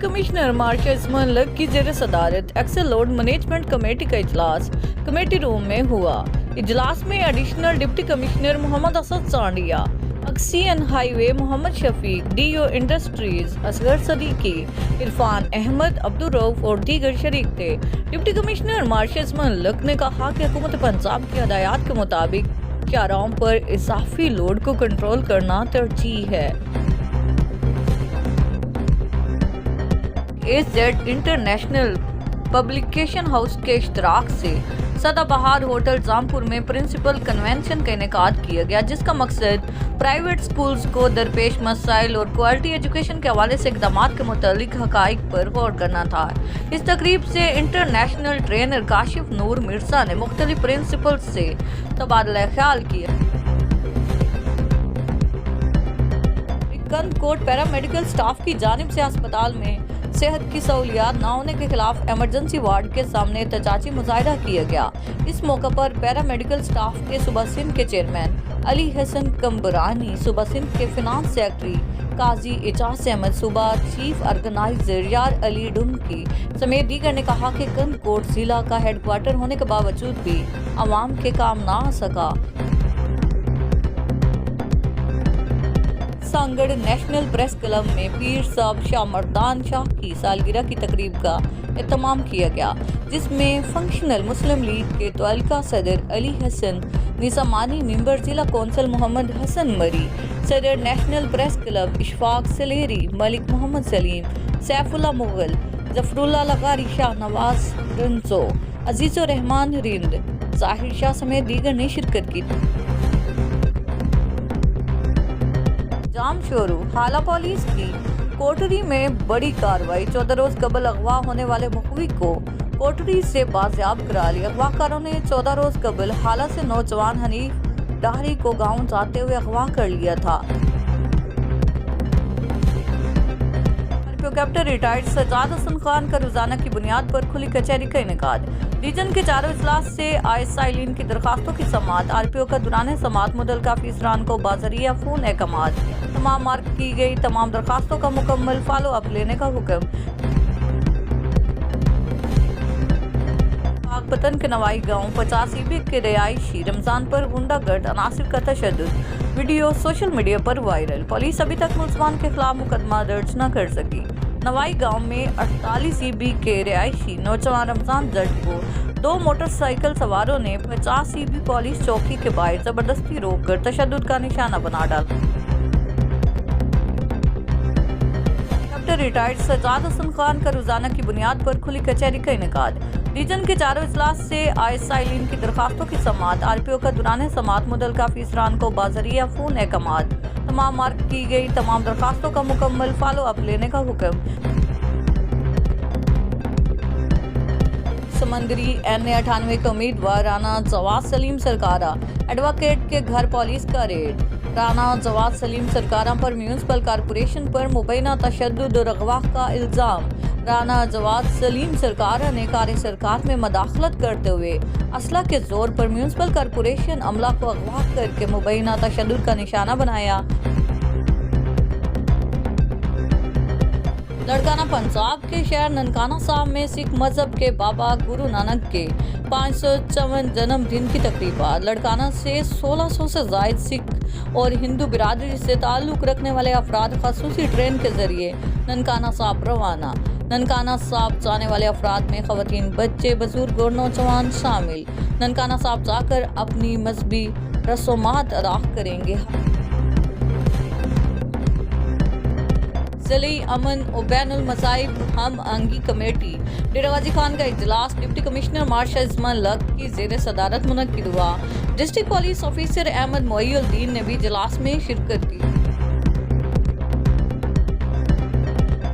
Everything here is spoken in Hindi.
कमिश्नर मार्शल इस्माइल लक की जेर सदारत एक्सेल लोड मैनेजमेंट कमेटी का इजलास कमेटी रूम में हुआ। इजलास में additional deputy commissioner Mohammad Asad Sandia, XEN highway Mohammad Shafiq, DO industries Asghar Siddiqui, Irfan Ahmad, Abdul Rauf और दीगर शरीक थे। डिप्टी कमिश्नर मार्शल इस्माइल लक ने कहा कि हुकूमत पंजाब की हदायत के मुताबिक चाराओं पर इजाफी लोड को कंट्रोल करना तरजीह है। एजेड इंटरनेशनल पब्लिकेशन हाउस के इश्तराक से सदाबहार होटल जामपुर में प्रिंसिपल कन्वेंशन का इनेकाद किया गया, जिसका मकसद प्राइवेट स्कूल्स को दरपेश मसाइल और क्वालिटी एजुकेशन के हवाले से इक़दाम के मुतालिक हक़ाइक़ पर गौर करना था। इस तकरीब से इंटरनेशनल ट्रेनर काशिफ नूर मिर्जा ने मुख्तलिफ प्रिंसिपल से तबादला ख्याल किया। कंदकोट पैरामेडिकल स्टाफ की जानिब से अस्पताल में सेहत की सहूलियात न होने के खिलाफ एमरजेंसी वार्ड के सामने एहतजाजी मुजाहिरा किया गया। इस मौका पर पैरामेडिकल स्टाफ के सूबा सिंध के चेयरमैन अली हसन कंबरानी, सूबा सिंध के फिनांस सेक्रेटरी काजी एजाज अहमद, सूबा चीफ ऑर्गेनाइजर यार अली डुमकी समेत दीगर ने कहा कि कंदकोट जिला का हेडक्वार्टर होने के बावजूद भी आवाम के काम ना आ सका। सांगड़ नेशनल प्रेस क्लब में पीर साहब शाह मर्दान शाह की सालगिरह की तकरीब का एहतमाम किया गया, जिसमें फंक्शनल मुस्लिम लीग के तवालका सदर अली हसन निजामानी, मेंबर जिला कौंसल मोहम्मद हसन मरी, सदर National Press Club Ishfaq Saleri, Malik Mohammad Saleem, Saifullah Mughal, Zafarullah लगारी, शाह नवाज रंजो, अजीजुर रहमान रिंद, जाहिर शाह समेत दीगर ने शिरकत की। जाम शोरू हाला पुलिस की कोटरी में बड़ी कार्रवाई। 14 रोज कबल अगवा होने वाले मुखवी को कोटरी से बाजियाब करा लिया। अगवाकारों ने 14 रोज कबल हाला से नौजवान हनीफ डाहरी को गांव जाते हुए अगवा कर लिया था। कैप्टन रिटायर्ड सज्जाद हसन खान का रोजाना की बुनियाद पर खुली कचहरी का इनेकाद। रीजन के चारों इजलास से आए साइलिन की दरखास्तों की समाअत। आरपीओ का दुरान समाअत मुतल्लिका अफसरान को बाजरिया फोन एहकामात तमाम मार्क की गई तमाम दरखास्तों का मुकम्मल फॉलो अप लेने का हुक्म। पाकपतन के नवाई गांव 50 ईबी के रिहायशी रमजान पर गुंडागर्द अनासिर का तशद्दुद वीडियो सोशल मीडिया पर वायरल। पुलिस अभी तक मुलजमान के खिलाफ मुकदमा दर्ज न कर सकी। नवाई गांव में 48 ईबी के रिहायशी नौजवान रमजान जट को 2 मोटरसाइकिल सवारों ने 50 ईबी पुलिस चौकी के बाहर जबरदस्ती रोककर तशद्दुद का निशाना बना डाला। कैप्टन रिटायर्ड सज्जाद हसन खान का रोजाना की बुनियाद पर खुली कचहरी का इनेकाद। रीजन के चारों इजलास से आए साइलिन की दरखास्तों की समाअत। आरपीओ का दुरान समाअत मुतल्लिका अफसरान को बाजरिया फोन एहकामात तमाम मार्क की गई तमाम दरखास्तों का मुकम्मल फॉलो अप लेने का हुक्म। समंदरी NA98 के उम्मीदवार राना जवाद सलीम सरकारा एडवोकेट के घर पुलिस का रेड। राना जवाद सलीम सरकारा पर म्यूनिसिपल कॉरपोरेशन पर मुबैना तशद्दुद और अगवा का इल्ज़ाम। राना जवाद सलीम सरकारा ने कार्य सरकार में मदाखलत करते हुए असला के जोर पर म्यूनिसिपल कॉरपोरेशन अमला को अगवा करके मुबैना तशद्दुद का निशाना बनाया। लड़काना पंजाब के शहर ननकाना साहब में सिख मजहब के बाबा गुरु नानक के 554 जन्मदिन की तकरीबा। लड़काना से 1600 से जायद सिख और हिंदू बिरादरी से ताल्लुक़ रखने वाले अफराद खसूसी ट्रेन के जरिए ननकाना साहब रवाना। ननकाना साहब जाने वाले अफराद में ख़वातीन, बच्चे, बुजुर्ग और नौजवान शामिल। ननकाना साहब जाकर अपनी मजहबी रसूमात अदा करेंगे। ज़िले अमन और बैनुल मसाइब हम आंगी कमेटी डेरा गाजी खान का इजलास डिप्टी कमिश्नर मार्शल इस्माइल लक की ज़ेर सदारत मुनक्किद हुआ। District police officer Ahmed Moinuddin ने भी इजलास में शिरकत की।